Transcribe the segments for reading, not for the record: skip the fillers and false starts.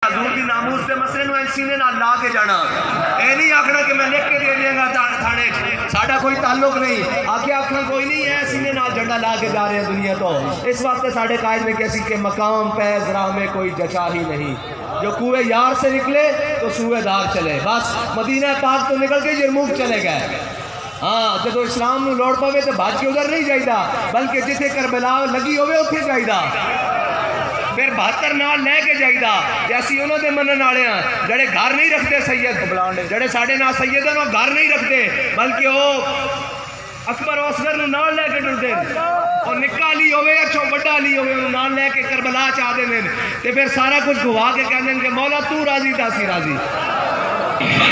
حضور دی ناموس دے مسئلے نو سینے نال لا کے جانا، اے نہیں آکھنا کہ میں لکھ کے دے دیاں گا تھانے ساڈا کوئی تعلق نہیں، آکے آکھنا کوئی نہیں ہے، سینے نال جھنڈا لا کے جا رہے ہیں دنیا تو۔ اس واسطے ساڈے قائد میں کہسی کہ مقام پیز راہ میں کوئی جچا ہی نہیں، جو کوئے یار سے نکلے تو سوئے دار چلے، بس مدینہ پاک تو نکل کے یرموک چلے گئے۔ ہاں جدو اسلام نو لوڑ پوے تو بھاج کے ادھر نہیں جائیدا، بلکہ جتھے کربلا لگی ہوئے اتھے جائیدا، پھر 72 نال لے کے جائیدا۔ تے اسی انہاں دے منن والے ہاں جڑے گھر نہیں رکھتے سید، جڑے ساڈے نال سید ہیں وہ گھر نہیں رکھتے، بلکہ وہ اکبر و اصغر نو نال لے کے ٹردے، اور نکا علی ہوئے اچھو بڑا علی ہوئے انہوں نال لے کے کربلا چاہ دے دیں، تے پھر سارا کچھ گوا کے کہہ دیں کہ مولا تو راضی تا سی راضی۔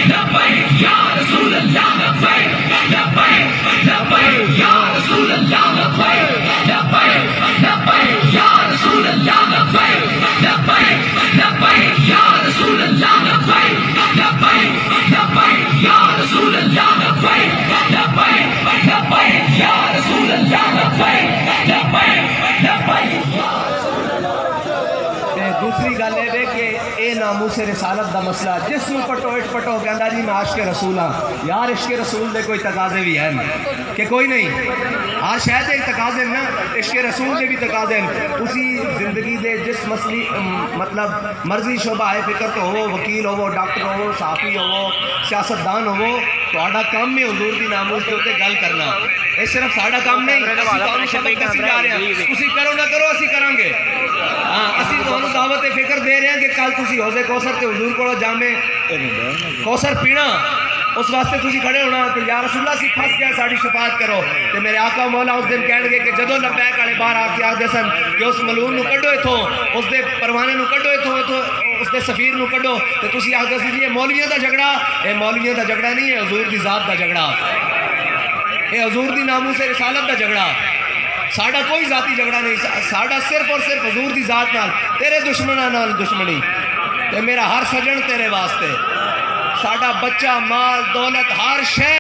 لبیک یا رسول اللہ لبیک، لبیک لبیک یا رسول اللہ لبیک، لبیک لبیک یا رسول اللہ لبیک، لبیک لبیک یا رسول اللہ لبیک، لبیک لبیک یا رسول اللہ لبیک، لبیک لبیک یا رسول اللہ لبیک، لبیک لبیک یا رسول اللہ۔ دوسری گل ہے کہ اے ناموس رسالت دا مسئلہ جس نو پٹو اٹ پٹو کہندا جی میں عاشق رسول ہاں، یار عشق رسول دے کوئی تقاضے بھی ہیں کہ کوئی نہیں، ہر شاید ایک تقاضے نا، عشق رسول دے بھی تقاضے ہیں۔ اسی زندگی دے جس مسئلے مطلب مرضی شعبہ ہے فکر تو ہو، وکیل ہو، ڈاکٹر ہو، صحافی ہو، سیاستدان ہو، تہاڈا کام ہے حضور دی ناموس دے اوتے گل کرنا، یہ صرف ساڈا کام نہیں، اسی تانوں سبق دسی جا رہے ہیں، تسی کرو نہ کرو اسی کران گے، ہاں اسی تانوں دعوت فکر دے رہے ہیں کہ کل تسی حوض کوثر تے حضور کولو جامے کوثر پینا، اس واسطے تسی کھڑے ہونا کہ یا رسول اللہ سی پھس گیا ساڈی شفاعت کرو، تے میرے آقا مولا اس دن کہن گے کہ جدوں لبیک والے باہر آ کے آکھدے سن کہ اس ملعون نو کڈو ایتھوں، اس دے پروانے نو کڈو ایتھوں، اس دے سفیر نو کڈو، تے تسی آکھدے سی یہ مولویاں دا جھگڑا، اے مولویاں دا جھگڑا نہیں ہے، حضور دی ذات دا جھگڑا، اے حضور دی ناموس رسالت دا جھگڑا، ساڈا کوئی ذاتی جھگڑا نہیں، ساڈا صرف اور صرف حضور دی ذات نال، تیرے دشمناں نال دشمنی، تے میرا ہر سجن تیرے واسطے، ساڈا بچہ مال دولت ہر شے